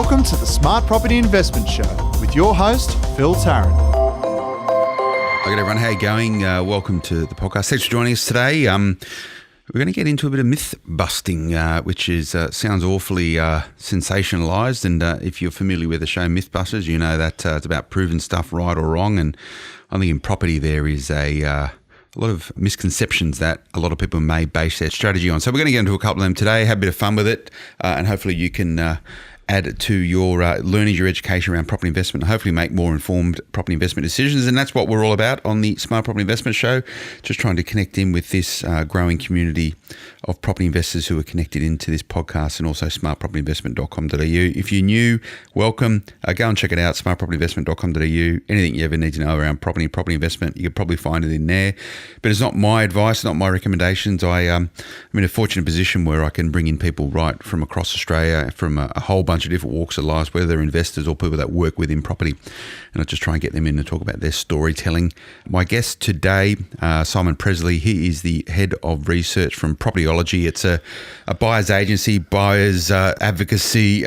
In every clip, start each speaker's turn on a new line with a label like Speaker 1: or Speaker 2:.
Speaker 1: Welcome to the Smart Property Investment Show with your host, Phil Tarrant.
Speaker 2: Hi everyone, how are you going? Welcome to the podcast. Thanks for joining us today. We're going to get into a bit of myth busting, which is sounds awfully sensationalised. And if you're familiar with the show Mythbusters, you know that it's about proving stuff right or wrong. And I think in property there is a lot of misconceptions that a lot of people may base their strategy on. So we're going to get into a couple of them today, have a bit of fun with it, and hopefully you can add to your learning, your education around property investment, and hopefully make more informed property investment decisions. And that's what we're all about on the Smart Property Investment Show, just trying to connect in with this growing community of property investors who are connected into this podcast, and also smartpropertyinvestment.com.au. If you're new, welcome. Go and check it out, smartpropertyinvestment.com.au. Anything you ever need to know around property investment, you could probably find it in there. But it's not my advice, not my recommendations. I'm in a fortunate position where I can bring in people right from across Australia, from a whole bunch of different walks of life, whether they're investors or people that work within property. And I just try and get them in and talk about their storytelling. My guest today, Simon Pressley, he is the head of research from Propertyology. It's a buyer's agency, buyer's advocacy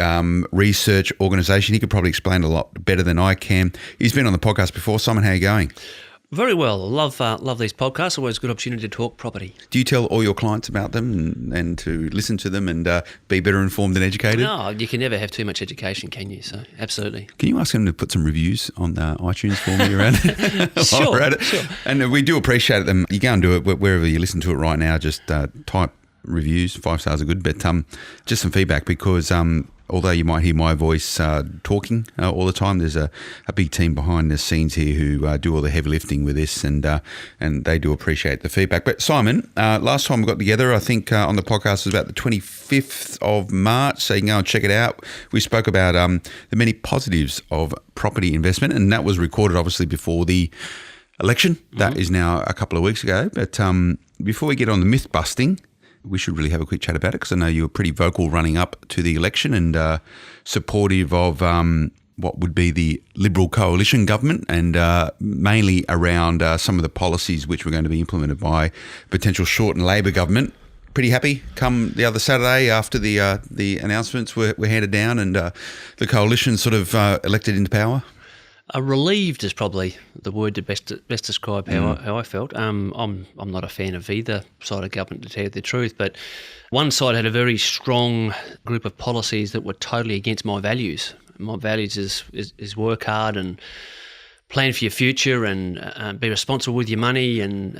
Speaker 2: research organisation. He could probably explain a lot better than I can. He's been on the podcast before. Simon, how are you going?
Speaker 3: Very well. I love these podcasts. Always a good opportunity to talk property.
Speaker 2: Do you tell all your clients about them and to listen to them and be better informed and educated?
Speaker 3: No, you can never have too much education, can you? So, absolutely.
Speaker 2: Can you ask them to put some reviews on iTunes for me around
Speaker 3: Sure.
Speaker 2: And we do appreciate them. You go and do it wherever you listen to it right now. Just type reviews. 5 stars are good, but just some feedback, because although you might hear my voice talking all the time, there's a big team behind the scenes here who do all the heavy lifting with this, and they do appreciate the feedback. But Simon, last time we got together, I think on the podcast was about the 25th of March, so you can go and check it out. We spoke about the many positives of property investment, and that was recorded obviously before the election. That is now a couple of weeks ago. But before we get on the myth busting, we should really have a quick chat about it, because I know you were pretty vocal running up to the election and supportive of what would be the Liberal coalition government, and mainly around some of the policies which were going to be implemented by potential short and Labor government. Pretty happy come the other Saturday after the announcements were handed down and the coalition sort of elected into power?
Speaker 3: Relieved is probably the word to best describe how I felt. I'm not a fan of either side of government, to tell you the truth, but one side had a very strong group of policies that were totally against my values. My values is work hard and plan for your future and be responsible with your money and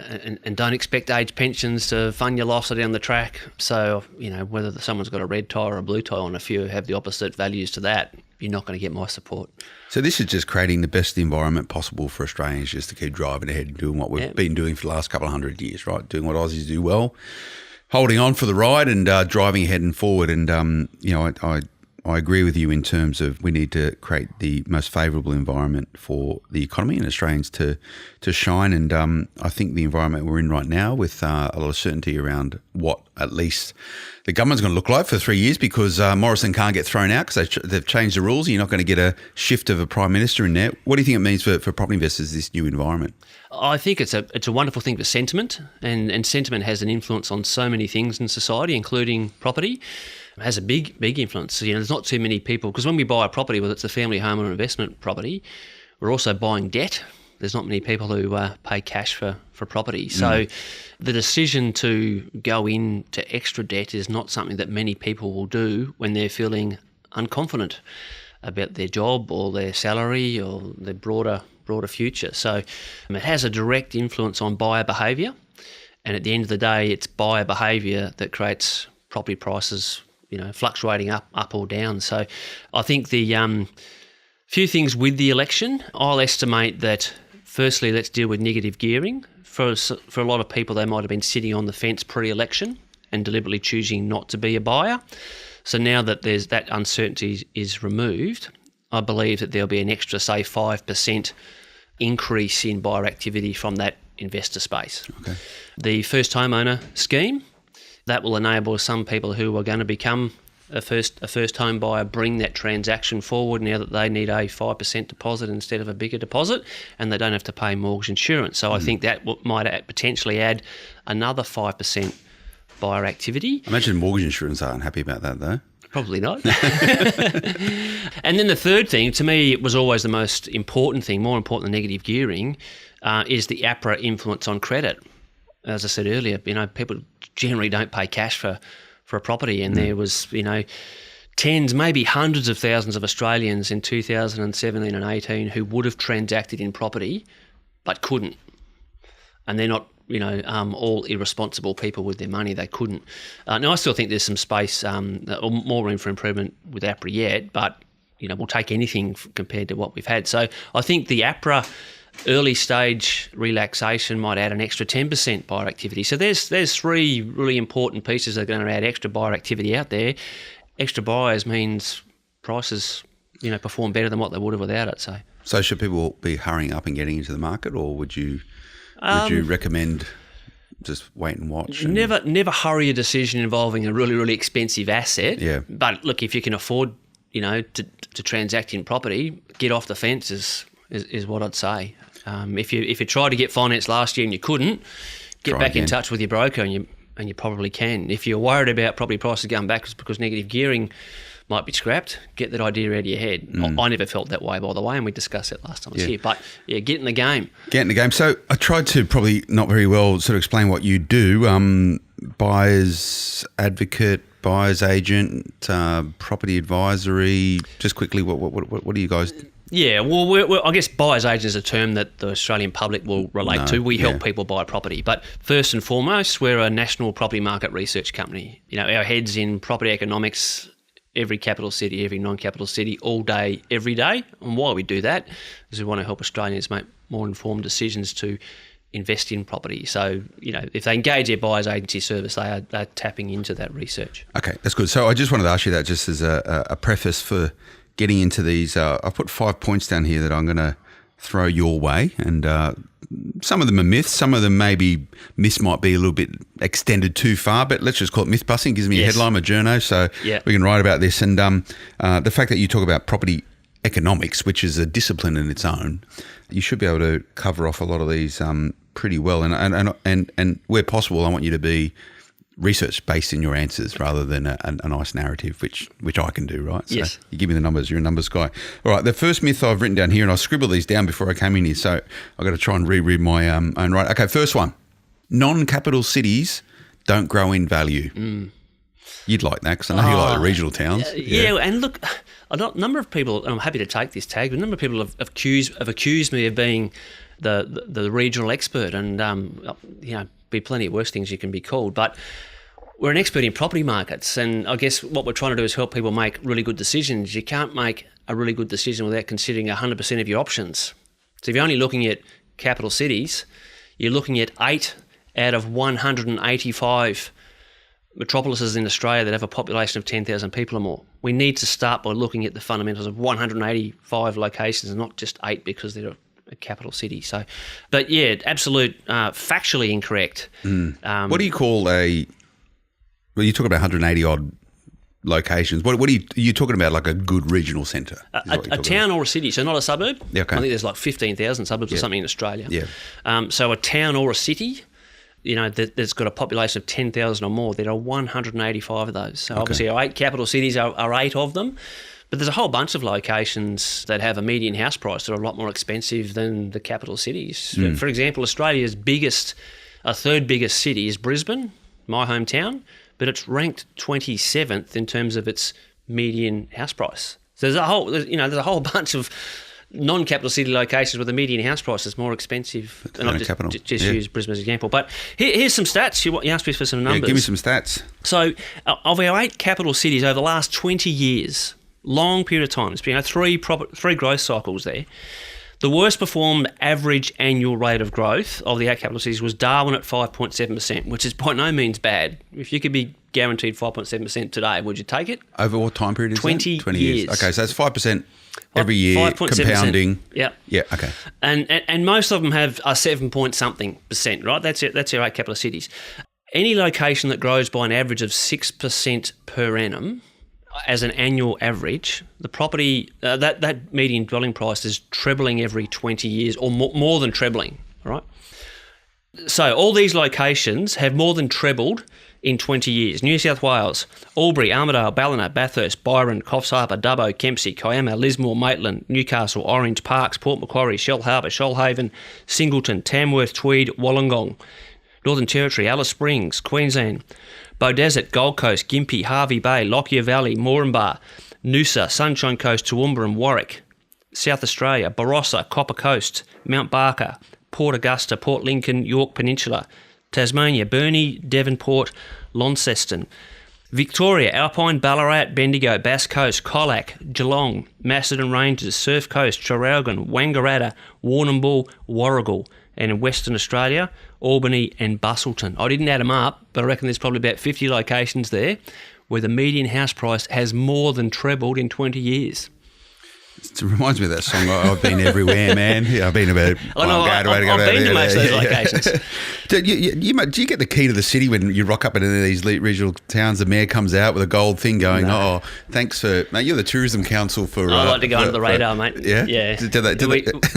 Speaker 3: don't expect age pensions to fund your lifestyle down the track. So, whether someone's got a red tie or a blue tie on, if you have the opposite values to that, you're not going to get my support.
Speaker 2: So this is just creating the best environment possible for Australians just to keep driving ahead and doing what we've been doing for the last couple of 100 years, right? Doing what Aussies do well, holding on for the ride and driving ahead and forward. And, I agree with you in terms of we need to create the most favourable environment for the economy and Australians to shine. And I think the environment we're in right now, with a lot of certainty around what at least the government's going to look like for 3 years, because Morrison can't get thrown out because they've changed the rules. You're not going to get a shift of a Prime Minister in there. What do you think it means for property investors, this new environment?
Speaker 3: I think it's a wonderful thing for sentiment, and sentiment has an influence on so many things in society, including property. It has a big influence. There's not too many people, because when we buy a property, whether it's a family home or an investment property, we're also buying debt. There's not many people who pay cash for property. So the decision to go into extra debt is not something that many people will do when they're feeling unconfident about their job or their salary or their broader future. So it has a direct influence on buyer behaviour, and at the end of the day, it's buyer behaviour that creates property prices fluctuating up or down. So I think the few things with the election, I'll estimate that firstly, let's deal with negative gearing. For a lot of people, they might have been sitting on the fence pre-election and deliberately choosing not to be a buyer. So now that there's that uncertainty is removed, I believe that there'll be an extra, say, 5% increase in buyer activity from that investor space. Okay. The first homeowner scheme, that will enable some people who are going to become a first home buyer bring that transaction forward now that they need a 5% deposit instead of a bigger deposit, and they don't have to pay mortgage insurance. So I think that might potentially add another 5% buyer activity.
Speaker 2: I imagine mortgage insurance aren't happy about that though.
Speaker 3: Probably not. And then the third thing, to me, it was always the most important thing, more important than negative gearing, is the APRA influence on credit. As I said earlier, people generally don't pay cash for a property, and there was, tens, maybe hundreds of thousands of Australians in 2017 and 18 who would have transacted in property but couldn't. And they're not, all irresponsible people with their money. They couldn't. Now, I still think there's some space, or more room for improvement with APRA yet, but, we'll take anything compared to what we've had. So I think the APRA early stage relaxation might add an extra 10% buyer activity. So there's three really important pieces that are going to add extra buyer activity out there. Extra buyers means prices, perform better than what they would have without it.
Speaker 2: So should people be hurrying up and getting into the market, or would you recommend just wait and watch?
Speaker 3: Never hurry a decision involving a really, really expensive asset.
Speaker 2: Yeah.
Speaker 3: But look, if you can afford, to transact in property, get off the fence is what I'd say. If you tried to get finance last year and you couldn't, get back in touch with your broker and you probably can. If you're worried about property prices going backwards because negative gearing might be scrapped, get that idea out of your head. I never felt that way, by the way, and we discussed it last time I was here. But get in the game. Get in the game.
Speaker 2: So I tried to probably not very well sort of explain what you do. Buyer's advocate, buyer's agent, property advisory. Just quickly, what do you guys do?
Speaker 3: Yeah, well, I guess buyer's agent is a term that the Australian public will relate to. We help people buy property. But first and foremost, we're a national property market research company. Our head's in property economics, every capital city, every non-capital city, all day, every day. And why we do that is we want to help Australians make more informed decisions to invest in property. So, if they engage their buyer's agency service, they're tapping into that research.
Speaker 2: Okay, that's good. So I just wanted to ask you that just as a preface for getting into these. I've put 5 points down here that I'm going to throw your way, and some of them are myths. Some of them maybe myths might be a little bit extended too far, but let's just call it myth busting. It gives me a headline, a journo, so we can write about this. And the fact that you talk about property economics, which is a discipline in its own, you should be able to cover off a lot of these pretty well. And where possible, I want you to be research based in your answers rather than a nice narrative, which I can do, right? So
Speaker 3: yes.
Speaker 2: You give me the numbers, you're a numbers guy. All right, the first myth I've written down here, and I scribbled these down before I came in here, so I've got to try and reread my own right. Okay, first one. Non-capital cities don't grow in value. You'd like that because I know you like the regional towns.
Speaker 3: Yeah, and look, a number of people, and I'm happy to take this tag, but a number of people have accused me of being the regional expert, and be plenty of worse things you can be called, but we're an expert in property markets, and I guess what we're trying to do is help people make really good decisions. You can't make a really good decision without considering 100% of your options. So if you're only looking at capital cities, you're looking at 8 out of 185 metropolises in Australia that have a population of 10,000 people or more. We need to start by looking at the fundamentals of 185 locations and not just 8 because they're a capital city. So, but yeah, absolute factually incorrect.
Speaker 2: What do you call well, you talk about 180 odd locations. What are you talking about, like a good regional centre?
Speaker 3: A town or a city, so not a suburb.
Speaker 2: Yeah, okay.
Speaker 3: I think there's like 15,000 suburbs or something in Australia.
Speaker 2: Yeah.
Speaker 3: So a town or a city, that's got a population of 10,000 or more, there are 185 of those. So obviously our 8 capital cities are 8 of them. But there's a whole bunch of locations that have a median house price that are a lot more expensive than the capital cities. For example, Australia's third biggest city is Brisbane, my hometown, but it's ranked 27th in terms of its median house price. So there's a whole bunch of non-capital city locations where the median house price is more expensive. And I'll just use Brisbane as an example. But here's some stats. You asked me for some numbers.
Speaker 2: Yeah, give me some stats.
Speaker 3: So of our 8 capital cities over the last 20 years, long period of time, it's been three growth cycles there. The worst performed average annual rate of growth of the 8 capital cities was Darwin at 5.7%, which is by no means bad. If you could be guaranteed 5.7% today, would you take it?
Speaker 2: Over what time period is
Speaker 3: 20
Speaker 2: that? 20
Speaker 3: years.
Speaker 2: Okay, so that's 5% every year,
Speaker 3: 5.7%.
Speaker 2: compounding.
Speaker 3: Yeah.
Speaker 2: Yeah, okay.
Speaker 3: And most of them have a 7-point-something percent, right? That's our 8 capital cities. Any location that grows by an average of 6% per annum, as an annual average, the property, that median dwelling price is trebling every 20 years or more than trebling, right? So all these locations have more than trebled in 20 years. New South Wales, Albury, Armidale, Ballina, Bathurst, Byron, Coffs Harbour, Dubbo, Kempsey, Kiama, Lismore, Maitland, Newcastle, Orange, Parks, Port Macquarie, Shell Harbour, Shoalhaven, Singleton, Tamworth, Tweed, Wollongong, Northern Territory, Alice Springs, Queensland, Beaudesert, Gold Coast, Gympie, Harvey Bay, Lockyer Valley, Moranbah, Noosa, Sunshine Coast, Toowoomba and Warwick, South Australia, Barossa, Copper Coast, Mount Barker, Port Augusta, Port Lincoln, York Peninsula, Tasmania, Burnie, Devonport, Launceston, Victoria, Alpine, Ballarat, Bendigo, Bass Coast, Colac, Geelong, Macedon Ranges, Surf Coast, Traralgon, Wangaratta, Warrnambool, Warragul, and in Western Australia, Albany and Bustleton. I didn't add them up, but I reckon there's probably about 50 locations there where the median house price has more than trebled in 20 years.
Speaker 2: It reminds me of that song, I've been everywhere, man. Yeah, I've been about...
Speaker 3: I've been to most of those locations.
Speaker 2: Do you get the key to the city when you rock up in any of these regional towns, the mayor comes out with a gold thing going,
Speaker 3: No.
Speaker 2: oh, thanks for... Mate, you're the tourism council for...
Speaker 3: I like to go under the radar, mate.
Speaker 2: Yeah?
Speaker 3: Yeah.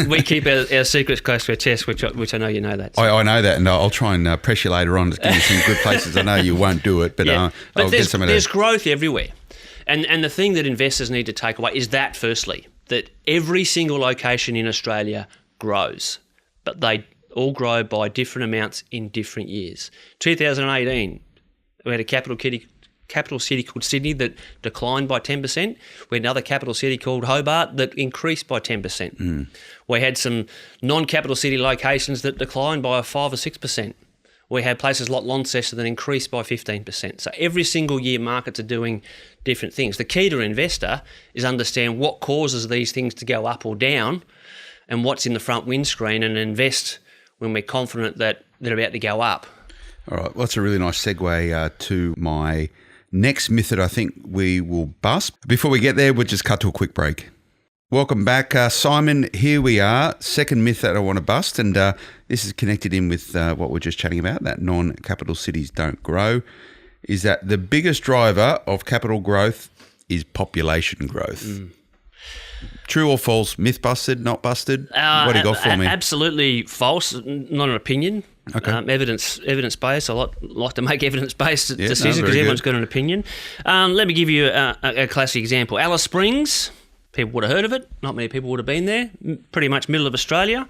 Speaker 3: We keep our secrets close to our chest, which I know you know that. So.
Speaker 2: I know that, and I'll try and press you later on to give you some good places. I know you won't do it, but, I'll get some of that.
Speaker 3: There's growth everywhere. And the thing that investors need to take away is that, firstly, that every single location in Australia grows, but they all grow by different amounts in different years. 2018, we had a capital city called Sydney that declined by 10%. We had another capital city called Hobart that increased by 10%. We had some non-capital city locations that declined by 5 or 6%. We had places like Launceston that increased by 15%. So every single year markets are doing different things. The key to an investor is understand what causes these things to go up or down and what's in the front windscreen, and invest when we're confident that they're about to go up.
Speaker 2: All right, well, that's a really nice segue to my next myth that I think we will bust. Before we get there, we'll just cut to a quick break. Welcome back, Simon. Here we are. Second myth that I want to bust, and this is connected in with what we're just chatting about, that non-capital cities don't grow, is that the biggest driver of capital growth is population growth. True or false? Myth busted, not busted? What do you got for me?
Speaker 3: Absolutely false, not an opinion.
Speaker 2: Okay.
Speaker 3: Evidence-based. I like to make evidence-based decisions because
Speaker 2: very
Speaker 3: everyone's
Speaker 2: good.
Speaker 3: got an opinion. Let me give you a classic example. Alice Springs. People would have heard of it. Not many people would have been there. Pretty much middle of Australia.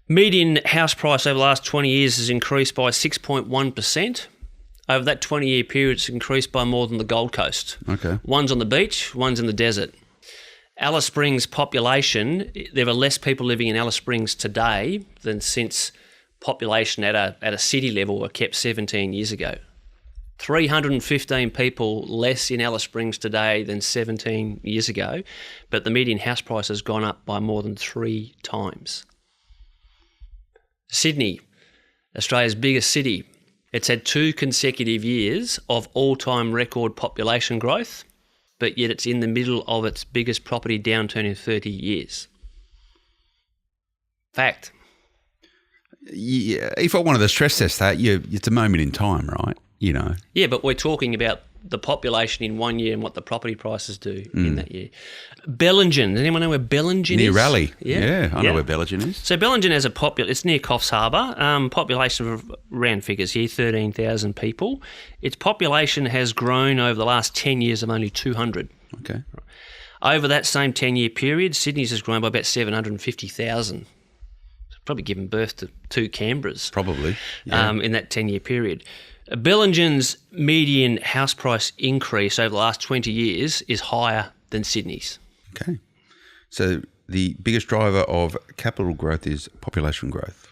Speaker 3: Median house price over the last 20 years has increased by 6.1%. Over that 20-year period, it's increased by more than the Gold Coast.
Speaker 2: Okay.
Speaker 3: One's on the beach, one's in the desert. Alice Springs population, there are less people living in Alice Springs today than since population at a city level were kept 17 years ago. 315 people less in Alice Springs today than 17 years ago, but the median house price has gone up by more than 3 times. Sydney, Australia's biggest city, it's had 2 consecutive years of all-time record population growth, but yet it's in the middle of its biggest property downturn in 30 years. Fact.
Speaker 2: Yeah, if I wanted to stress test that, it's a moment in time, right? You know.
Speaker 3: Yeah, but we're talking about the population in 1 year and what the property prices do in that year. Bellingen. Does anyone know where Bellingen is?
Speaker 2: Near Raleigh.
Speaker 3: Yeah,
Speaker 2: I know where Bellingen is.
Speaker 3: So Bellingen has it's near Coffs Harbour. Population of, round figures here, 13,000 people. Its population has grown over the last 10 years of only 200.
Speaker 2: Okay.
Speaker 3: Over that same 10-year period, Sydney's has grown by about 750,000. Probably given birth to 2 Canberras.
Speaker 2: Probably. Yeah.
Speaker 3: In that 10-year period. Bellingen's median house price increase over the last 20 years is higher than Sydney's.
Speaker 2: Okay. So the biggest driver of capital growth is population growth.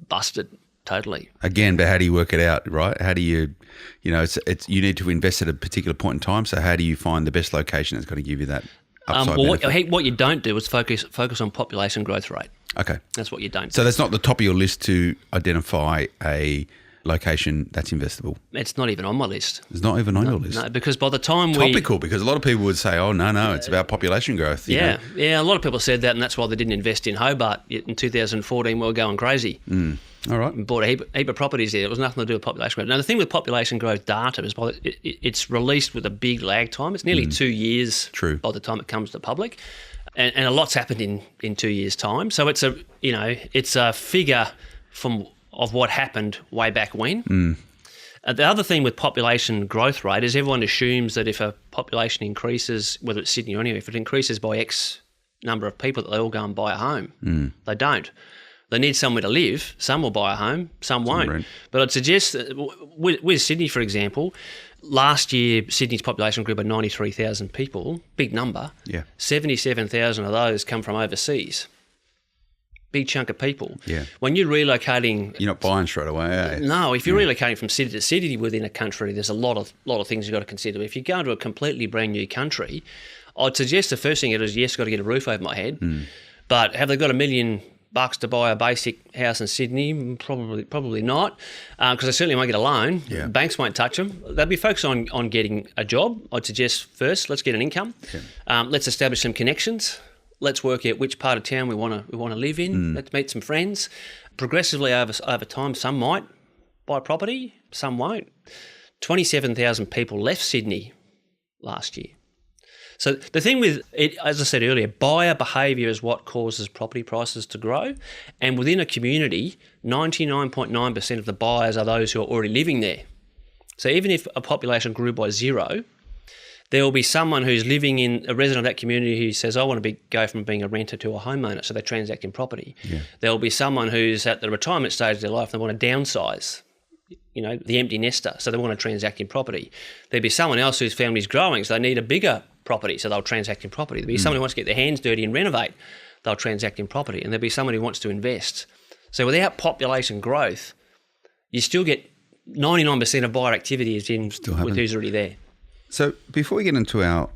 Speaker 2: Busted.
Speaker 3: Totally.
Speaker 2: Again, but how do you work it out, right? How do you you need to invest at a particular point in time. So how do you find the best location that's going to give you that upside benefit?
Speaker 3: What you don't do is focus on population growth rate.
Speaker 2: Okay.
Speaker 3: That's what you don't do.
Speaker 2: So that's not the top of your list to identify a location that's investable.
Speaker 3: It's not even on my list.
Speaker 2: It's not even on your list.
Speaker 3: No, because by the time
Speaker 2: Topical, because a lot of people would say, oh, no, it's about population growth. You know?
Speaker 3: Yeah, a lot of people said that, and that's why they didn't invest in Hobart. In 2014, we were going crazy.
Speaker 2: All right.
Speaker 3: We bought a heap of properties there. It was nothing to do with population growth. Now, the thing with population growth data is it's released with a big lag time. It's nearly 2 years by the time it comes to public. And a lot's happened in 2 years' time. So it's a figure of what happened way back when. The other thing with population growth rate is everyone assumes that if a population increases, whether it's Sydney or anywhere, if it increases by X number of people, that they all go and buy a home. They don't. They need somewhere to live. Some will buy a home, some won't.
Speaker 2: Right.
Speaker 3: But I'd suggest that with Sydney, for example, last year Sydney's population grew by 93,000 people, big number.
Speaker 2: Yeah.
Speaker 3: 77,000 of those come from overseas. Big chunk of people.
Speaker 2: Yeah.
Speaker 3: When you're relocating,
Speaker 2: You're not buying straight away, eh?
Speaker 3: no, if you're relocating from city to city within a country, there's a lot of things you've got to consider. If you go to a completely brand new country, I'd suggest the first thing it is, yes, got to get a roof over my head. But have they got $1 million to buy a basic house in Sydney? Probably not, because they certainly won't get a loan.
Speaker 2: Yeah.
Speaker 3: Banks won't touch them. They'll be focused on getting a job. I'd suggest first, let's get an income. Yeah. Let's establish some connections. Let's work out which part of town we want to live in. Let's meet some friends. Progressively over time, some might buy property, some won't. 27,000 people left Sydney last year. So the thing with it, as I said earlier, buyer behaviour is what causes property prices to grow. And within a community, 99.9% of the buyers are those who are already living there. So even if a population grew by 0, there will be someone who's living in a resident of that community who says, I want to go from being a renter to a homeowner, so they transact in property. Yeah. There will be someone who's at the retirement stage of their life and they want to downsize, the empty nester, so they want to transact in property. There'll be someone else whose family's growing, so they need a bigger property, so they'll transact in property. There'll be someone who wants to get their hands dirty and renovate, they'll transact in property. And there'll be someone who wants to invest. So without population growth, you still get 99% of buyer activity is in with who's already there.
Speaker 2: So before we get into our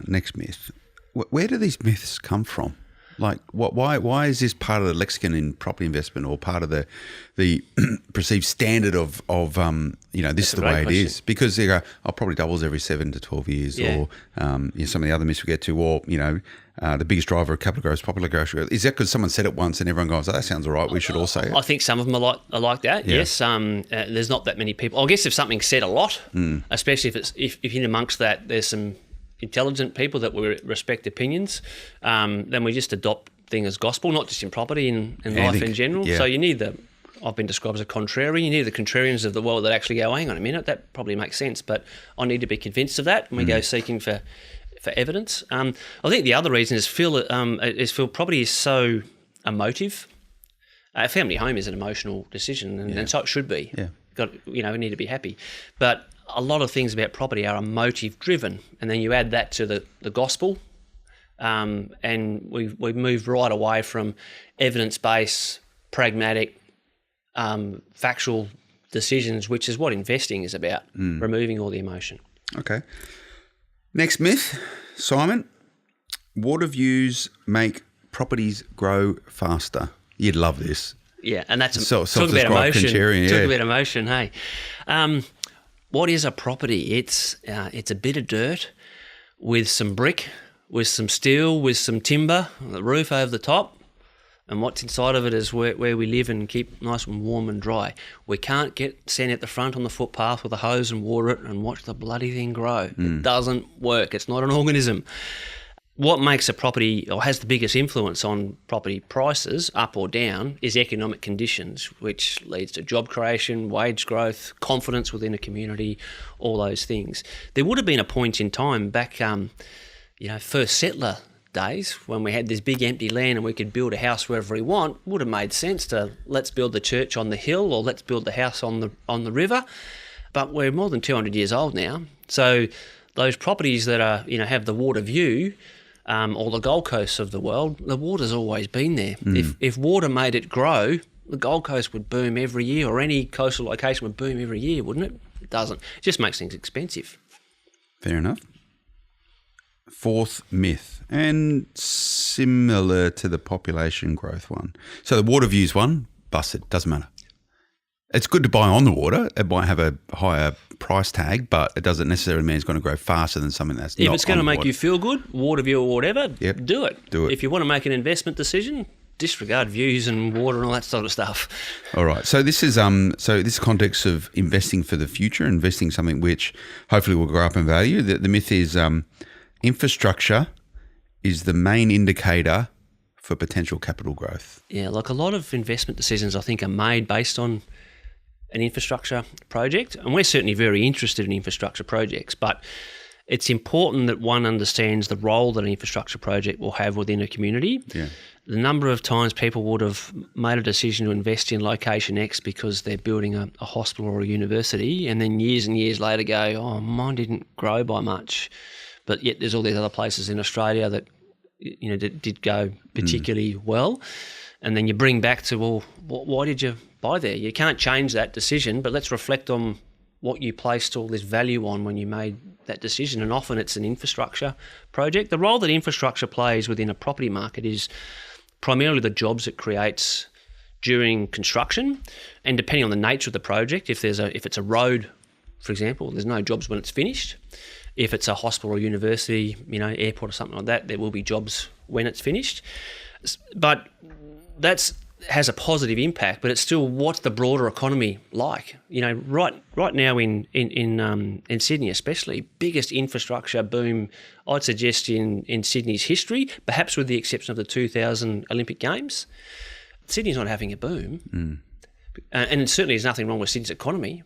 Speaker 2: next myth, where do these myths come from? Like, why is this part of the lexicon in property investment, or part of the perceived standard of this is the way it is? Because they go, property doubles every 7 to 12 years, or some of the other myths we get to, or the biggest driver of capital growth is popular growth. Is that because someone said it once and everyone goes, that sounds all right, we should all say it?
Speaker 3: I think some of them are like that. Yeah. Yes, there's not that many people. I guess if something's said a lot, especially if in amongst that there's some intelligent people that we respect opinions, then we just adopt things as gospel, not just in property, in life in general. Yeah. So you need I've been described as a contrarian. You need the contrarians of the world that actually go, hang on a minute, that probably makes sense, but I need to be convinced of that, and we go seeking for evidence. I think the other reason is Phil property is so emotive. A family home is an emotional decision, and so it should be. Yeah. We need to be happy, but a lot of things about property are emotive driven, and then you add that to the gospel, and we've moved right away from evidence-based, pragmatic, factual decisions, which is what investing is about, removing all the emotion.
Speaker 2: Okay. Next myth, Simon. Water views make properties grow faster. You'd love this.
Speaker 3: Yeah, and that's talk about emotion. Talk about emotion, hey. What is a property? It's a bit of dirt with some brick, with some steel, with some timber, the roof over the top, and what's inside of it is where we live and keep nice and warm and dry. We can't stand at the front on the footpath with a hose and water it and watch the bloody thing grow. It doesn't work. It's not an organism. What makes a property, or has the biggest influence on property prices, up or down, is economic conditions, which leads to job creation, wage growth, confidence within a community, all those things. There would have been a point in time back, first settler days, when we had this big empty land and we could build a house wherever we want. Would have made sense to let's build the church on the hill, or let's build the house on the river. But we're more than 200 years old now, so those properties that are have the water view. Or the Gold Coast of the world, the water's always been there. If water made it grow, the Gold Coast would boom every year, or any coastal location would boom every year, wouldn't it? It doesn't. It just makes things expensive.
Speaker 2: Fair enough. Fourth myth, and similar to the population growth one. So the water views one, busted, doesn't matter. It's good to buy on the water. It might have a higher price tag, but it doesn't necessarily mean it's going to grow faster than something that's not on the water. If it's going to
Speaker 3: make you feel good, water view or whatever, do it. If you want to make an investment decision, disregard views and water and all that sort of stuff.
Speaker 2: All right. So this is this context of investing for the future, investing something which hopefully will grow up in value. The myth is infrastructure is the main indicator for potential capital growth.
Speaker 3: Yeah, like a lot of investment decisions I think are made based on an infrastructure project, and we're certainly very interested in infrastructure projects, but it's important that one understands the role that an infrastructure project will have within a community.
Speaker 2: Yeah.
Speaker 3: The number of times people would have made a decision to invest in location X because they're building a hospital or a university, and then years and years later go, oh, mine didn't grow by much. But yet there's all these other places in Australia that, that did go particularly well. And then you bring back to, well, why did you buy there? You can't change that decision, but let's reflect on what you placed all this value on when you made that decision. And often it's an infrastructure project. The role that infrastructure plays within a property market is primarily the jobs it creates during construction, and depending on the nature of the project, if it's a road, for example, there's no jobs when it's finished. If it's a hospital or university, airport or something like that, there will be jobs when it's finished. But that has a positive impact, but it's still, what's the broader economy like? Right now in Sydney especially, biggest infrastructure boom, I'd suggest in Sydney's history, perhaps with the exception of the 2000 Olympic Games. Sydney's not having a boom. And it certainly there's nothing wrong with Sydney's economy,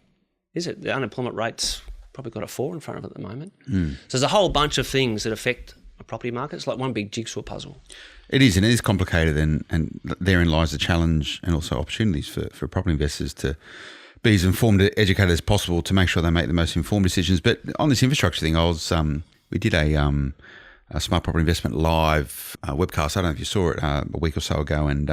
Speaker 3: is it? The unemployment rate's probably got a 4 in front of it at the moment. So there's a whole bunch of things that affect a property market. It's like one big jigsaw puzzle.
Speaker 2: It is, and it is complicated, and therein lies the challenge and also opportunities for property investors to be as informed, educated as possible to make sure they make the most informed decisions. But on this infrastructure thing, we did a Smart Property Investment Live webcast. I don't know if you saw it a week or so ago, and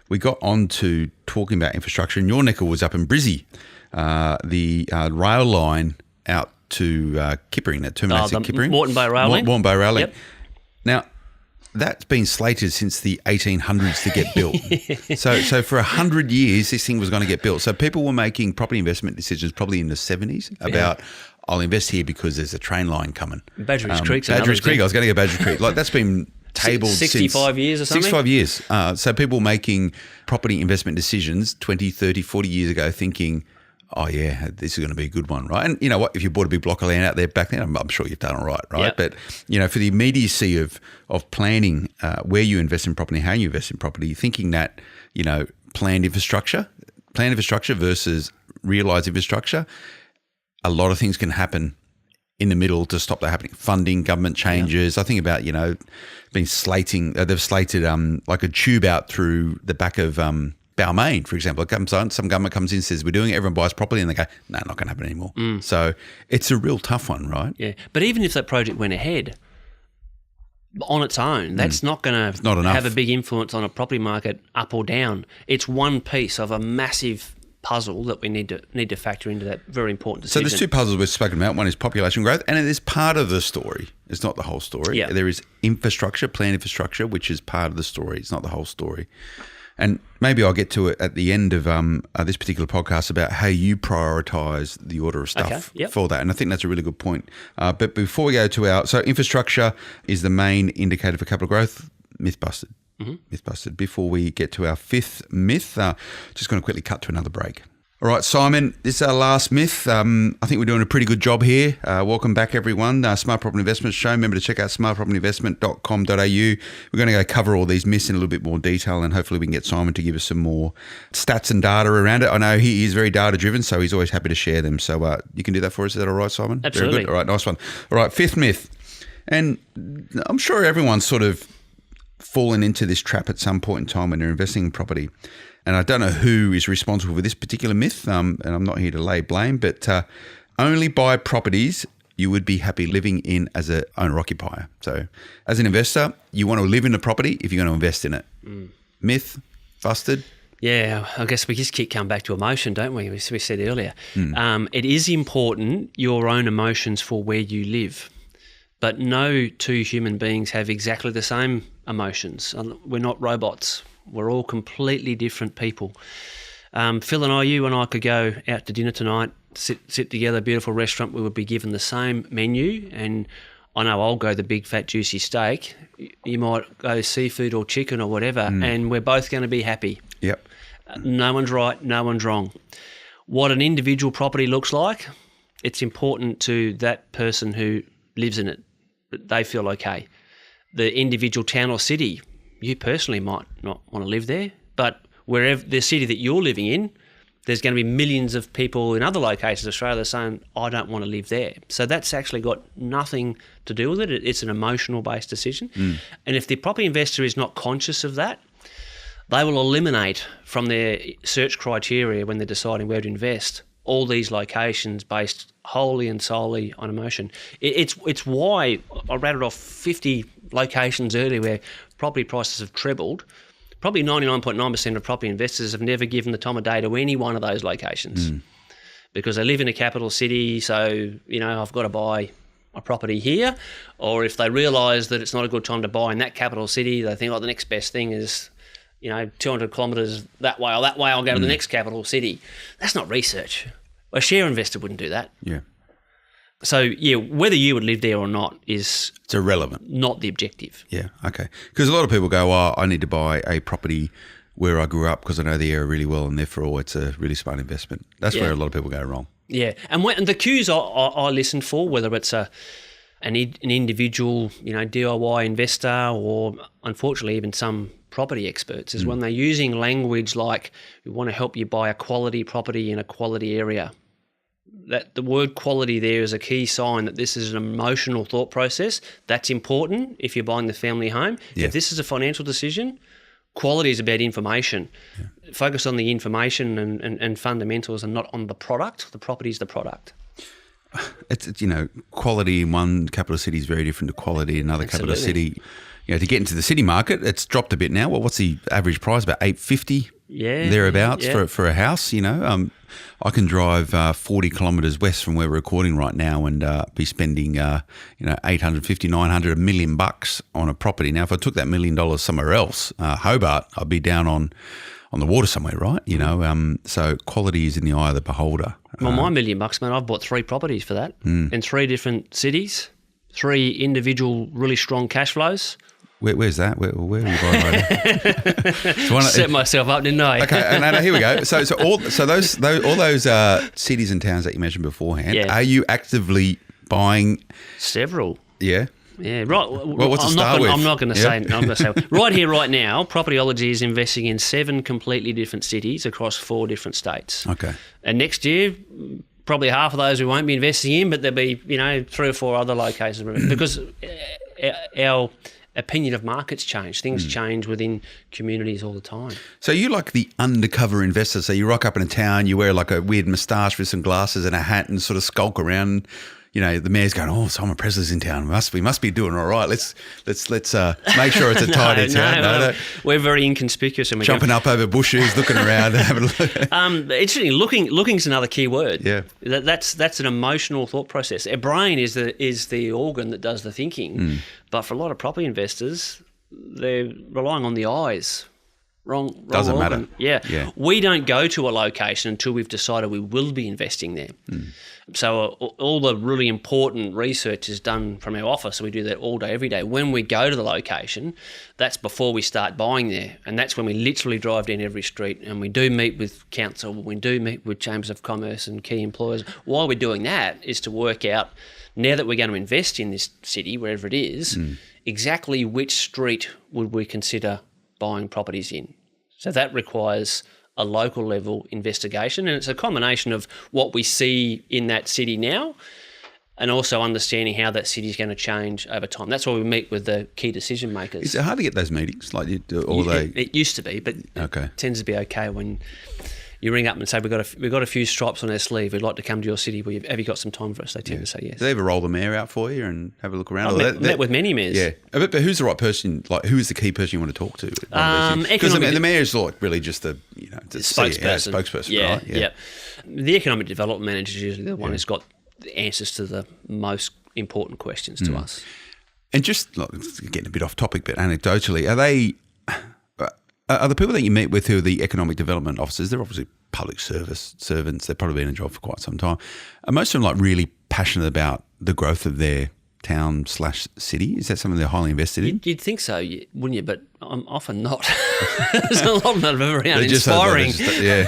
Speaker 2: we got on to talking about infrastructure. And your neck was up in Brizzy, the rail line out to Kippering, that terminates at Kippering.
Speaker 3: Moreton Bay Rail Link.
Speaker 2: Moreton Bay Rail Link.
Speaker 3: Yep.
Speaker 2: Now, that's been slated since the 1800s to get built. So for 100 years, this thing was going to get built. So people were making property investment decisions probably in the 70s about, I'll invest here because there's a train line coming.
Speaker 3: Badgerys Creek.
Speaker 2: I was going to go Badgerys Creek. Like, that's been tabled
Speaker 3: 65 years or something?
Speaker 2: 65 years. So people making property investment decisions 20, 30, 40 years ago thinking, oh yeah, this is going to be a good one, right? And you know what? If you bought a big block of land out there back then, I'm sure you've done all right?
Speaker 3: Yep.
Speaker 2: But for the immediacy of planning where you invest in property, how you invest in property, thinking that planned infrastructure versus realised infrastructure, a lot of things can happen in the middle to stop that happening. Funding, government changes. I think about they've slated like a tube out through the back of Balmain, for example. It comes on, some government comes in and says, we're doing it, everyone buys property, and they go, no, not going to happen anymore. So it's a real tough one, right?
Speaker 3: Yeah. But even if that project went ahead on its own, that's not going to have a big influence on a property market up or down. It's one piece of a massive puzzle that we need to factor into that very important decision.
Speaker 2: So there's two puzzles we've spoken about. One is population growth, and it is part of the story. It's not the whole story.
Speaker 3: Yeah.
Speaker 2: There is infrastructure, planned infrastructure, which is part of the story. It's not the whole story. And maybe I'll get to it at the end of this particular podcast about how you prioritise the order of stuff for that. And I think that's a really good point. But before we go to so infrastructure is the main indicator for capital growth. Myth busted. Mm-hmm. Myth busted. Before we get to our fifth myth, just going to quickly cut to another break. All right, Simon, this is our last myth. I think we're doing a pretty good job here. Welcome back, everyone. Smart Property Investment Show. Remember to check out smartpropertyinvestment.com.au. We're going to go cover all these myths in a little bit more detail, and hopefully we can get Simon to give us some more stats and data around it. I know he is very data-driven, so he's always happy to share them. So you can do that for us. Is that all right, Simon?
Speaker 3: Absolutely.
Speaker 2: Very good. All right, nice one. All right, fifth myth. And I'm sure everyone's sort of fallen into this trap at some point in time when they're investing in property. And I don't know who is responsible for this particular myth, and I'm not here to lay blame, but only buy properties you would be happy living in as an owner-occupier. So as an investor, you want to live in a property if you're going to invest in it. Myth, busted?
Speaker 3: Yeah, I guess we just keep coming back to emotion, don't we? We said earlier. It is important, your own emotions for where you live. But no two human beings have exactly the same emotions. We're not robots. We're all completely different people. Phil and I, you and I could go out to dinner tonight, sit together, beautiful restaurant. We would be given the same menu, and I know I'll go the big fat juicy steak. You might go seafood or chicken or whatever, and we're both going to be happy.
Speaker 2: Yep.
Speaker 3: No one's right, no one's wrong. What an individual property looks like, it's important to that person who lives in it, that they feel okay. The individual town or city, you personally might not want to live there, but wherever the city that you're living in, there's going to be millions of people in other locations of Australia saying, I don't want to live there. So that's actually got nothing to do with it. It's an emotional-based decision. And if the property investor is not conscious of that, they will eliminate from their search criteria when they're deciding where to invest all these locations based wholly and solely on emotion. It's why I rattled off 50 locations earlier where property prices have trebled. Probably 99.9% of property investors have never given the time of day to any one of those locations because they live in a capital city, so, I've got to buy a property here. Or if they realise that it's not a good time to buy in that capital city, they think, the next best thing is, 200 kilometres that way or that way, I'll go to the next capital city. That's not research. A share investor wouldn't do that.
Speaker 2: Yeah.
Speaker 3: So, whether you would live there or not it's
Speaker 2: irrelevant.
Speaker 3: Not the objective.
Speaker 2: Yeah, okay. Because a lot of people go, I need to buy a property where I grew up because I know the area really well and therefore it's a really smart investment. That's where a lot of people go wrong.
Speaker 3: Yeah, and the cues I listen for, whether it's an individual, DIY investor or unfortunately even some property experts, is when they're using language like, we want to help you buy a quality property in a quality area. That the word quality there is a key sign that this is an emotional thought process. That's important if you're buying the family home.
Speaker 2: Yeah.
Speaker 3: If this is a financial decision, quality is about information. Yeah. Focus on the information and fundamentals and not on the product. The property is the product.
Speaker 2: It's quality in one capital city is very different to quality in another capital city. To get into the city market, it's dropped a bit now. Well, what's the average price? About $850, thereabouts for a house. I can drive 40 kilometres west from where we're recording right now and be spending $850, $900, $1 million on a property. Now, if I took that $1 million somewhere else, Hobart, I'd be down on the water somewhere, right? So quality is in the eye of the beholder.
Speaker 3: Well, my $1 million, man, I've bought 3 properties for that in 3 different cities, 3 individual really strong cash flows.
Speaker 2: Where's that? Where are you buying right now?
Speaker 3: Set myself up, didn't I?
Speaker 2: Okay, no, here we go. So all those cities and towns that you mentioned beforehand, are you actively buying?
Speaker 3: Several.
Speaker 2: Yeah.
Speaker 3: Yeah, right.
Speaker 2: Well, what's to start with?
Speaker 3: I'm not going to say. I'm going to say right here, right now. Propertyology is investing in 7 completely different cities across 4 different states.
Speaker 2: Okay.
Speaker 3: And next year, probably half of those we won't be investing in, but there'll be 3 or 4 other locations because our opinion of markets change. Things change within communities all the time.
Speaker 2: So you like the undercover investor. So you rock up in a town, you wear like a weird moustache with some glasses and a hat and sort of skulk around. The mayor's going, Simon Presley's in town. We must be doing all right. Let's make sure it's a tidy town. No,
Speaker 3: we're very inconspicuous. And we're
Speaker 2: jumping up over bushes, looking around, having a look.
Speaker 3: Interesting. Looking is another key word.
Speaker 2: Yeah.
Speaker 3: That's an emotional thought process. Our brain is the organ that does the thinking. But for a lot of property investors, they're relying on the eyes. Wrong
Speaker 2: Doesn't
Speaker 3: organ.
Speaker 2: matter.
Speaker 3: Yeah. We don't go to a location until we've decided we will be investing there. So all the really important research is done from our office. So we do that all day, every day. When we go to the location, that's before we start buying there. And that's when we literally drive down every street and we do meet with council, we do meet with chambers of commerce and key employers. Why we're doing that is to work out, now that we're going to invest in this city, wherever it is, exactly which street would we consider buying properties in. So that requires a local level investigation, and it's a combination of what we see in that city now and also understanding how that city is going to change over time. That's why we meet with the key decision makers.
Speaker 2: Is it hard to get those meetings?
Speaker 3: It used to be, but it tends to be okay when you ring up and say, we've got a few stripes on our sleeve. We'd like to come to your city. Have you got some time for us? They tend to say yes.
Speaker 2: Do they ever roll the mayor out for you and have a look around?
Speaker 3: I've met with many mayors.
Speaker 2: Yeah, but who's the right person? Like, who is the key person you want to talk to? Because the mayor's like really just the
Speaker 3: spokesperson.
Speaker 2: Spokesperson, right?
Speaker 3: Yeah. The economic development manager is usually the one who's got the answers to the most important questions to us.
Speaker 2: And just getting a bit off topic, but anecdotally, are the people that you meet with who are the economic development officers? They're obviously public service servants. They've probably been in a job for quite some time. Are most of them really passionate about the growth of their town/city? Is that something they're highly invested in?
Speaker 3: You'd think so, wouldn't you? But I'm often not. There's a lot of them around inspiring.
Speaker 2: So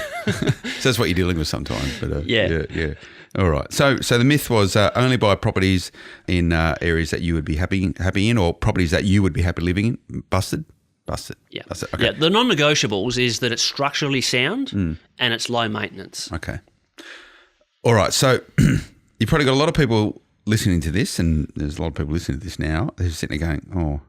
Speaker 2: that's what you're dealing with sometimes. But yeah. All right. So the myth was only buy properties in areas that you would be happy in, or properties that you would be happy living in. Busted. Busted.
Speaker 3: Yeah.
Speaker 2: Busted. Okay.
Speaker 3: Yeah. The non-negotiables is that it's structurally sound and it's low maintenance.
Speaker 2: Okay. All right. So you've probably got a lot of people listening to this, and there's a lot of people listening to this now. They're sitting there going, oh,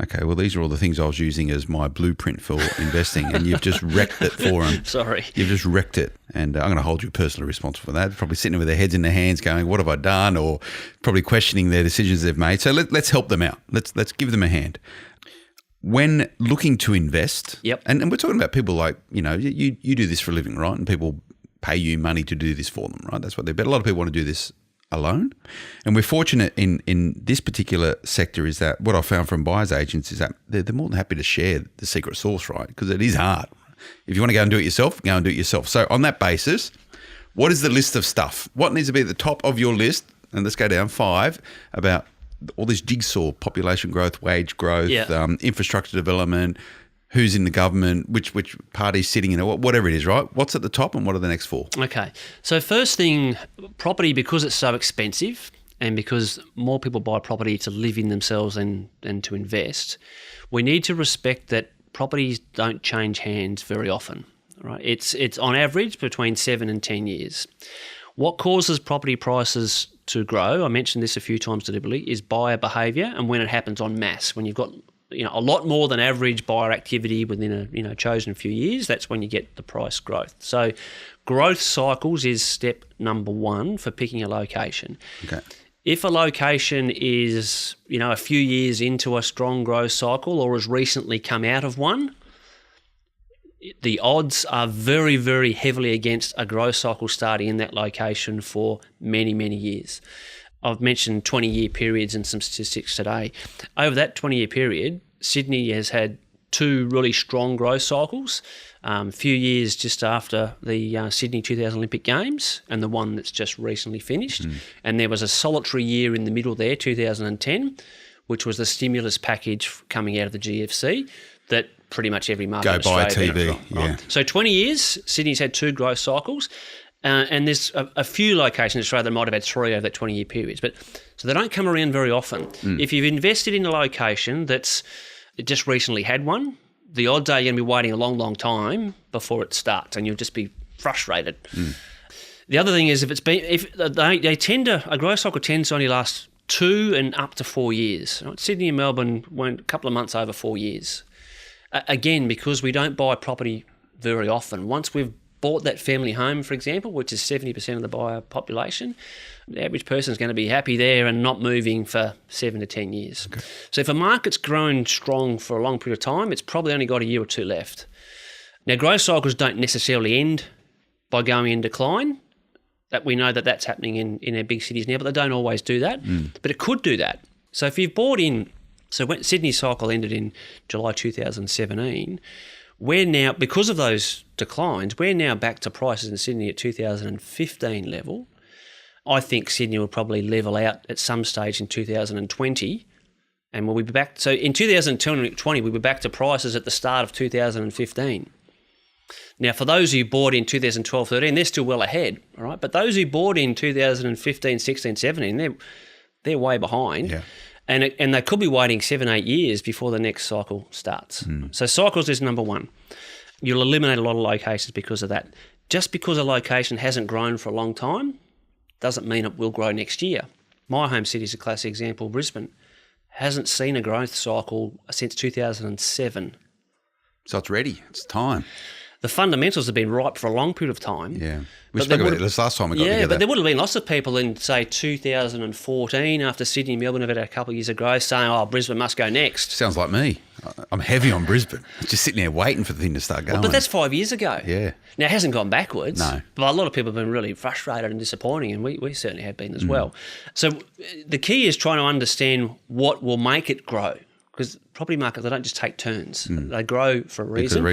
Speaker 2: okay, well, these are all the things I was using as my blueprint for investing, and you've just wrecked it for them.
Speaker 3: Sorry.
Speaker 2: You've just wrecked it, and I'm going to hold you personally responsible for that. Probably sitting with their heads in their hands going, what have I done? Or probably questioning their decisions they've made. So let's help them out. Let's give them a hand. When looking to invest,
Speaker 3: Yep.
Speaker 2: and we're talking about people like, you do this for a living, right? And people pay you money to do this for them, right? That's what they bet. A lot of people want to do this alone. And we're fortunate in this particular sector is that what I found from buyers agents is that they're more than happy to share the secret sauce, right? Because it is hard. If you want to go and do it yourself, go and do it yourself. So on that basis, what is the list of stuff? What needs to be at the top of your list? And let's go down 5 about all this jigsaw, population growth, wage growth, infrastructure development, who's in the government, which party's sitting in it, whatever it is, right? What's at the top and what are the next 4?
Speaker 3: Okay. So first thing, property, because it's so expensive and because more people buy property to live in themselves than to invest, we need to respect that properties don't change hands very often, right? It's on average between 7 and 10 years. What causes property prices to grow, I mentioned this a few times deliberately, is buyer behaviour, and when it happens en masse, when you've got a lot more than average buyer activity within a chosen few years, that's when you get the price growth. So growth cycles is step number 1 for picking a location.
Speaker 2: Okay.
Speaker 3: If a location is, a few years into a strong growth cycle or has recently come out of one, the odds are very, very heavily against a growth cycle starting in that location for many, many years. I've mentioned 20-year periods and some statistics today. Over that 20-year period, Sydney has had 2 really strong growth cycles, a few years just after the Sydney 2000 Olympic Games and the one that's just recently finished. And there was a solitary year in the middle there, 2010, which was the stimulus package coming out of the GFC that pretty much every market in
Speaker 2: Go buy
Speaker 3: Australia
Speaker 2: TV,
Speaker 3: benefits from,
Speaker 2: yeah.
Speaker 3: right? So 20 years, Sydney's had 2 growth cycles. And there's a few locations in Australia that might have had 3 over that 20-year periods. So they don't come around very often. If you've invested in a location that's just recently had one, the odds are you're going to be waiting a long, long time before it starts, and you'll just be frustrated. The other thing is a growth cycle tends to only last 2 and up to 4 years. Right? Sydney and Melbourne went a couple of months over 4 years. Again, because we don't buy property very often. Once we've bought that family home, for example, which is 70% of the buyer population, the average person is going to be happy there and not moving for 7 to 10 years. Okay. So if a market's grown strong for a long period of time, it's probably only got a year or 2 left. Now, growth cycles don't necessarily end by going in decline. That we know that that's happening in our big cities now, but they don't always do that. But it could do that. So if you've bought in, so when Sydney's cycle ended in July 2017, we're now, because of those declines, we're now back to prices in Sydney at 2015 level. I think Sydney will probably level out at some stage in 2020, and we'll be back. So in 2020, we were back to prices at the start of 2015. Now, for those who bought in 2012, 13, they're still well ahead, all right? But those who bought in 2015, 16, 17, they're way behind. Yeah. And they could be waiting 7, 8 years before the next cycle starts. So cycles is number 1. You'll eliminate a lot of locations because of that. Just because a location hasn't grown for a long time doesn't mean it will grow next year. My home city is a classic example. Brisbane hasn't seen a growth cycle since 2007.
Speaker 2: So it's ready. It's time.
Speaker 3: The fundamentals have been ripe for a long period of time.
Speaker 2: Yeah. We spoke about this last time we got together.
Speaker 3: Yeah, but there would have been lots of people in, say, 2014, after Sydney and Melbourne have had a couple of years of growth, saying, oh, Brisbane must go next.
Speaker 2: Sounds like me. I'm heavy on Brisbane. Just sitting there waiting for the thing to start going.
Speaker 3: Well, but that's 5 years ago.
Speaker 2: Yeah.
Speaker 3: Now, it hasn't gone backwards.
Speaker 2: No.
Speaker 3: But a lot of people have been really frustrated and disappointing, and we certainly have been as well. So the key is trying to understand what will make it grow. Because property markets, they don't just take turns. They grow for a reason.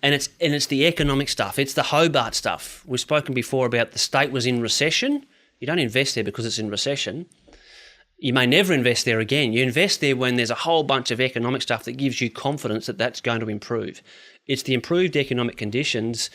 Speaker 3: And it's the economic stuff. It's the Hobart stuff. We've spoken before about the state was in recession. You don't invest there because it's in recession. You may never invest there again. You invest there when there's a whole bunch of economic stuff that gives you confidence that that's going to improve. It's the improved economic conditions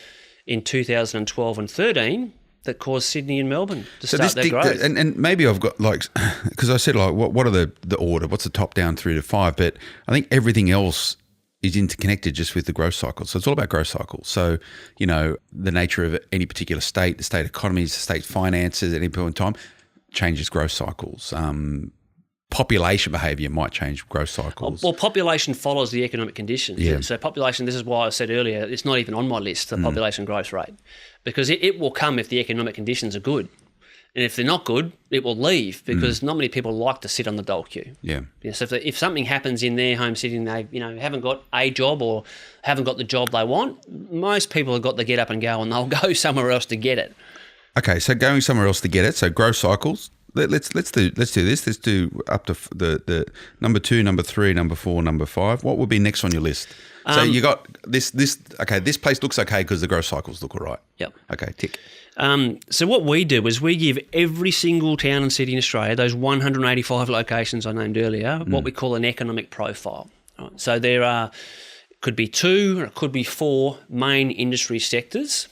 Speaker 3: in 2012 and 13 that caused Sydney and Melbourne to start their growth.
Speaker 2: And maybe I've got because I said what are the order? What's the top down 3 to 5? But I think everything else is interconnected just with the growth cycle. So it's all about growth cycles. So, the nature of any particular state, the state economies, the state finances at any point in time changes growth cycles. Population behaviour might change growth cycles.
Speaker 3: Well, population follows the economic conditions.
Speaker 2: Yeah.
Speaker 3: So population, this is why I said earlier, it's not even on my list, the population growth rate, because it will come if the economic conditions are good. And if they're not good, it will leave because not many people like to sit on the dole queue.
Speaker 2: Yeah.
Speaker 3: So if something happens in their home city and they haven't got a job or haven't got the job they want, most people have got to get up and go, and they'll go somewhere else to get it.
Speaker 2: Okay, so going somewhere else to get it. So growth cycles. Let's do this. Let's do up to the number 2, number 3, number 4, number 5. What would be next on your list? So you got this. Okay, this place looks okay because the growth cycles look all right.
Speaker 3: Yep.
Speaker 2: Okay, tick.
Speaker 3: So what we do is we give every single town and city in Australia, those 185 locations I named earlier, what we call an economic profile. Right? So there could be 2 or it could be 4 main industry sectors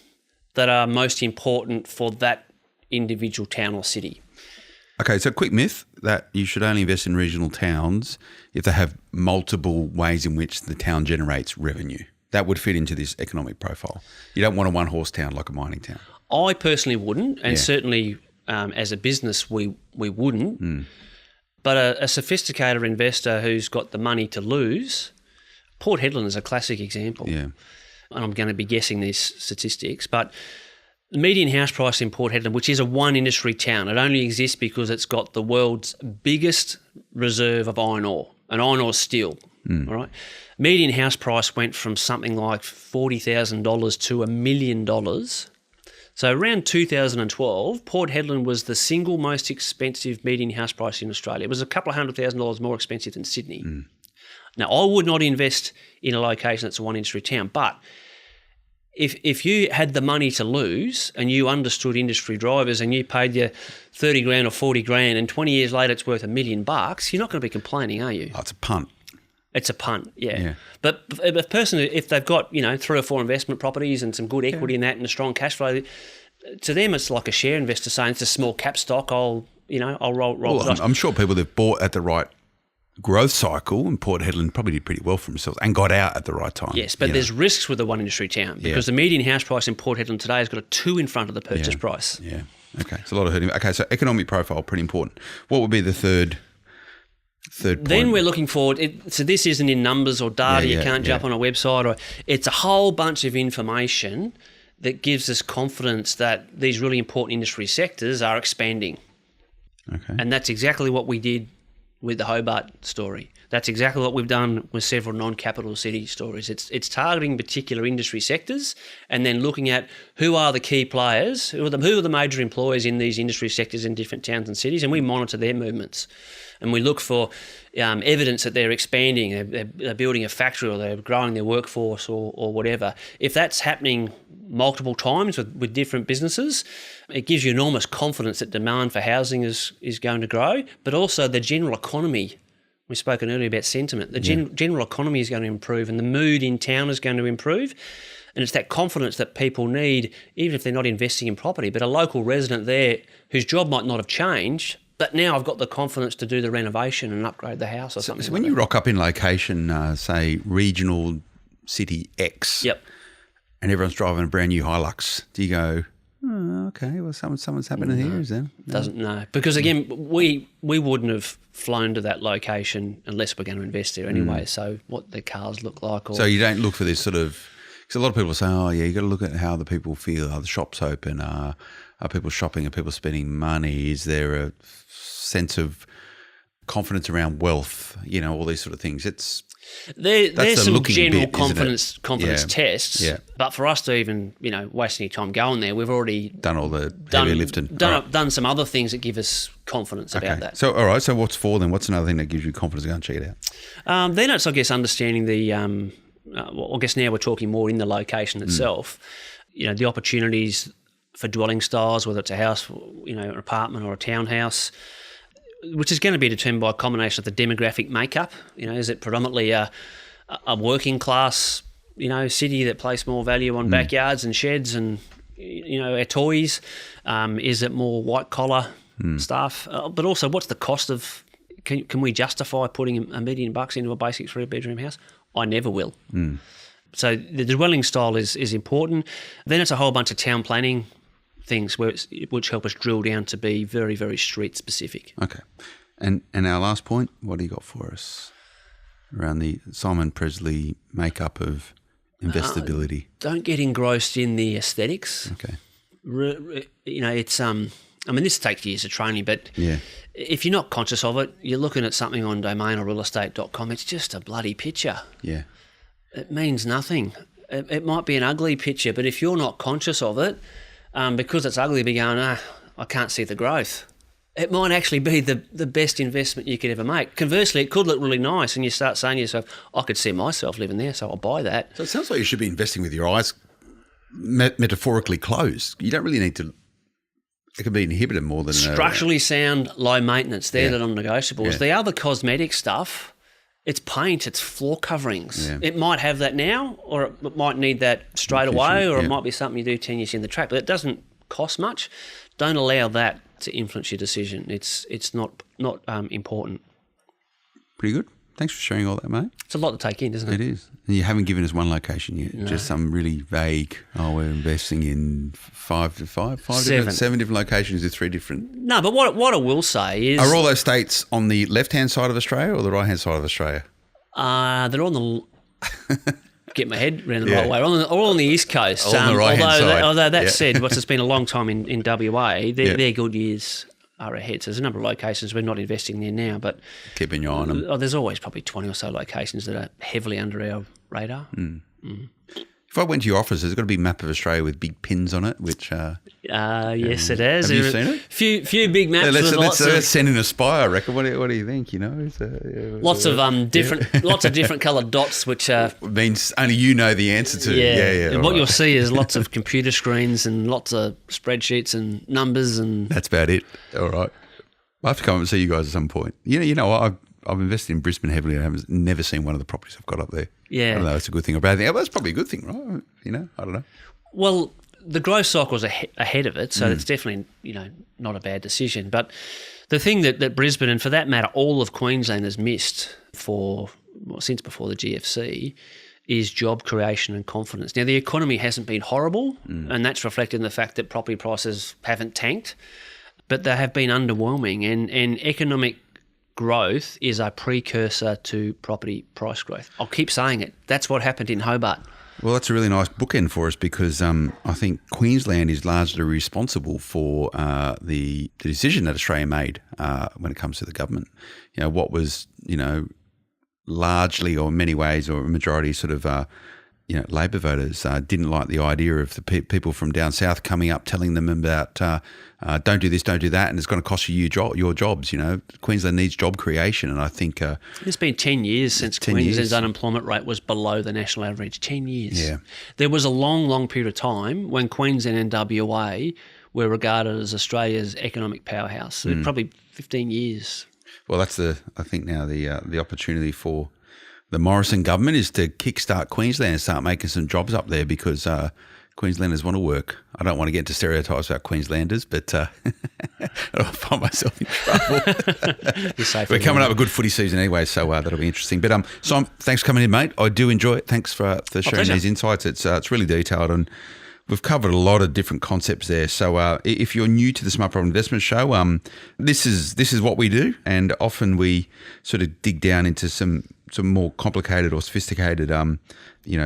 Speaker 3: that are most important for that individual town or city.
Speaker 2: Okay, so quick myth that you should only invest in regional towns if they have multiple ways in which the town generates revenue. That would fit into this economic profile. You don't want a one-horse town like a mining town.
Speaker 3: I personally wouldn't, and certainly as a business we wouldn't. But a sophisticated investor who's got the money to lose, Port Hedland is a classic example.
Speaker 2: Yeah.
Speaker 3: And I'm going to be guessing these statistics, but the median house price in Port Hedland, which is a one industry town, it only exists because it's got the world's biggest reserve of iron ore, and iron ore steel. All right. Median house price went from something like $40,000 to $1 million. So around 2012, Port Hedland was the single most expensive median house price in Australia. It was a couple of $100,000 more expensive than Sydney. Now, I would not invest in a location that's a one industry town, but if you had the money to lose and you understood industry drivers and you paid your 30 grand or 40 grand and 20 years later it's worth $1 million, you're not going to be complaining, are you?
Speaker 2: Oh, it's a punt.
Speaker 3: It's a punt, yeah. But a person, if they've got 3 or 4 investment properties and some good equity in that and a strong cash flow, to them it's like a share investor saying it's a small cap stock. I'll roll.
Speaker 2: Well, I'm sure people that bought at the right growth cycle, and Port Hedland probably did pretty well for themselves and got out at the right time.
Speaker 3: Yes, but there's risks with the one industry town because the median house price in Port Hedland today has got a 2 in front of the purchase price.
Speaker 2: Yeah. Okay. It's a lot of hurting. Okay, so economic profile, pretty important. What would be the third point?
Speaker 3: Then we're looking forward. So this isn't in numbers or data. You can't jump on a website. It's a whole bunch of information that gives us confidence that these really important industry sectors are expanding.
Speaker 2: Okay.
Speaker 3: And that's exactly what we did with the Hobart story. That's exactly what we've done with several non-capital city stories. It's targeting particular industry sectors and then looking at who are the key players, who are the major employers in these industry sectors in different towns and cities, and we monitor their movements. And we look for evidence that they're expanding, they're building a factory or they're growing their workforce or whatever. If that's happening multiple times with different businesses, it gives you enormous confidence that demand for housing is going to grow, but also the general economy. We've spoken earlier about sentiment. The general economy is going to improve and the mood in town is going to improve. And it's that confidence that people need, even if they're not investing in property, but a local resident there whose job might not have changed, but now I've got the confidence to do the renovation and upgrade the house or something.
Speaker 2: So when you rock up in location, say regional city X, and everyone's driving a brand new Hilux, do you go, oh, okay, well someone's happening here, is there? No.
Speaker 3: Doesn't know. Because again, we wouldn't have flown to that location unless we're going to invest there anyway. So what the cars look like.
Speaker 2: So you don't look for this sort of, because a lot of people say, oh yeah, you got to look at how the people feel. Are the shops open? Are people shopping? Are people spending money? Is there a sense of confidence around wealth? All these sort of things.
Speaker 3: There's some general confidence tests.
Speaker 2: Yeah.
Speaker 3: But for us to even waste any time going there, we've already
Speaker 2: done all the heavy lifting.
Speaker 3: Done some other things that give us confidence about that.
Speaker 2: So all right. So what's 4 then? What's another thing that gives you confidence to go and check it out?
Speaker 3: Then it's understanding the. I guess now we're talking more in the location itself. The opportunities for dwelling styles, whether it's a house, an apartment or a townhouse, which is going to be determined by a combination of the demographic makeup. Is it predominantly a working class, city that place more value on backyards and sheds and, our toys? Is it more white collar stuff? But also, what's the cost of? Can we justify putting $1 million into a basic 3-bedroom house? I never will. So the dwelling style is important. Then it's a whole bunch of town planning things which help us drill down to be very, very street specific.
Speaker 2: Okay. And our last point, what do you got for us around the Simon Pressley makeup of investability?
Speaker 3: Don't get engrossed in the aesthetics.
Speaker 2: Okay.
Speaker 3: It's this takes years of training, but
Speaker 2: Yeah.
Speaker 3: if you're not conscious of it, you're looking at something on domain or realestate.com, it's just a bloody picture.
Speaker 2: Yeah.
Speaker 3: It means nothing. It might be an ugly picture, but if you're not conscious of it, because it's ugly, be going, I can't see the growth. It might actually be the best investment you could ever make. Conversely, it could look really nice, and you start saying to yourself, I could see myself living there, so I'll buy that.
Speaker 2: So it sounds like you should be investing with your eyes metaphorically closed. You don't really need to. It could be inhibited more than
Speaker 3: Structurally sound, low maintenance. They're the non-negotiables.
Speaker 2: Yeah.
Speaker 3: The other cosmetic stuff, it's paint, it's floor coverings.
Speaker 2: Yeah.
Speaker 3: It might have that now, or it might need that straight away, or it might be something you do 10 years in the track, but it doesn't cost much. Don't allow that to influence your decision. It's not important.
Speaker 2: Pretty good. Thanks for sharing all that, mate.
Speaker 3: It's a lot to take in, isn't it?
Speaker 2: It is. And you haven't given us one location yet. No. Just some really vague, we're investing in seven different locations with 3 different.
Speaker 3: No, but what I will say is...
Speaker 2: Are all those states on the left-hand side of Australia or the right-hand side of Australia?
Speaker 3: They're on the... Get my head around the right way. All on the East Coast.
Speaker 2: All on the right-hand side.
Speaker 3: Although that said, it's been a long time in WA, their good years are ahead. So there's a number of locations we're not investing there now, but
Speaker 2: keeping your eye on them.
Speaker 3: There's always probably 20 or so locations that are heavily under our radar.
Speaker 2: If I went to your office, there's got a big map of Australia with big pins on it, which...
Speaker 3: yes, it has.
Speaker 2: Have you seen it?
Speaker 3: Few big maps with lots of...
Speaker 2: Let's send in a spy, I reckon. What do you think,
Speaker 3: Lots of different coloured dots, which
Speaker 2: means only you know the answer to. Yeah.
Speaker 3: And what you'll see is lots of computer screens and lots of spreadsheets and numbers and...
Speaker 2: That's about it. All right. I'll have to come and see you guys at some point. You know what? I've invested in Brisbane heavily and I've never seen one of the properties I've got up there.
Speaker 3: Yeah.
Speaker 2: I don't know if it's a good thing or a bad thing. But it's probably a good thing, right? I don't know.
Speaker 3: Well, the growth cycle's ahead of it, so it's definitely, not a bad decision. But the thing that Brisbane, and for that matter, all of Queensland has missed since before the GFC, is job creation and confidence. Now, the economy hasn't been horrible, and that's reflected in the fact that property prices haven't tanked, but they have been underwhelming, and economic growth is a precursor to property price growth. I'll keep saying it. That's what happened in Hobart.
Speaker 2: Well, that's a really nice bookend for us because I think Queensland is largely responsible for the decision that Australia made when it comes to the government. What was, largely or in many ways or a majority sort of, Labor voters didn't like the idea of the people from down south coming up telling them about don't do this, don't do that, and it's going to cost you your jobs. Queensland needs job creation, and I think
Speaker 3: it's been 10 years since Queensland's unemployment rate was below the national average. 10 years.
Speaker 2: Yeah, there
Speaker 3: was a long period of time when Queensland and WA were regarded as Australia's economic powerhouse. Probably 15 years.
Speaker 2: Well, that's I think now the opportunity for the Morrison government is to kickstart Queensland and start making some jobs up there because Queenslanders want to work. I don't want to get into stereotypes about Queenslanders, but I'll find myself in trouble. We're coming up a good footy season anyway, so that'll be interesting. But Simon, thanks for coming in, mate. I do enjoy it. Thanks for sharing these insights. It's really detailed and we've covered a lot of different concepts there. So if you're new to the Smart Property Investment Show, this is what we do, and often we sort of dig down into some more complicated or sophisticated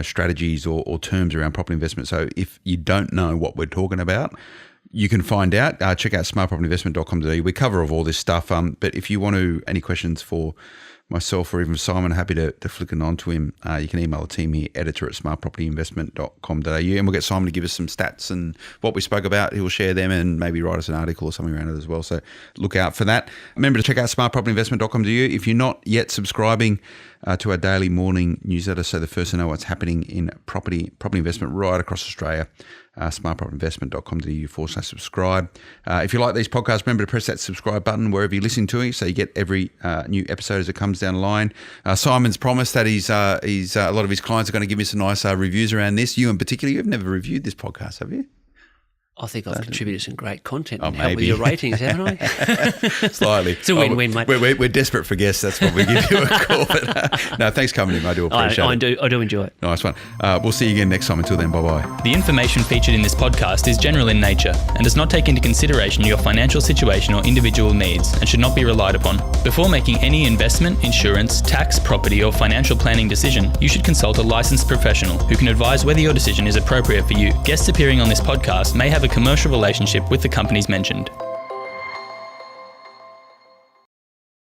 Speaker 2: strategies or terms around property investment. So if you don't know what we're talking about, you can find out. Check out smartpropertyinvestment.com.au. We cover all this stuff. But if you want any questions for myself or even Simon, happy to flick it on to him. You can email the team here, editor@smartpropertyinvestment.com.au, and we'll get Simon to give us some stats and what we spoke about. He'll share them and maybe write us an article or something around it as well. So look out for that. Remember to check out smartpropertyinvestment.com.au. If you're not yet subscribing to our daily morning newsletter, so the first to know what's happening in property investment right across Australia, smartpropertyinvestment.com.au/subscribe. If you like these podcasts, remember to press that subscribe button wherever you listen to it, so you get every new episode as it comes down the line. Simon's promised that he's a lot of his clients are going to give me some nice reviews around this. You in particular, you've never reviewed this podcast, have you?
Speaker 3: I think I've contributed some great content
Speaker 2: Oh,
Speaker 3: and helped with
Speaker 2: maybe.
Speaker 3: your ratings, haven't I?
Speaker 2: Slightly.
Speaker 3: It's a win-win, mate.
Speaker 2: We're desperate for guests. That's why we give you a call. But, no, thanks for coming in. I do appreciate it.
Speaker 3: I do enjoy it.
Speaker 2: Nice one. We'll see you again next time. Until then, bye-bye.
Speaker 4: The information featured in this podcast is general in nature and does not take into consideration your financial situation or individual needs and should not be relied upon. Before making any investment, insurance, tax, property or financial planning decision, you should consult a licensed professional who can advise whether your decision is appropriate for you. Guests appearing on this podcast may have a commercial relationship with the companies mentioned.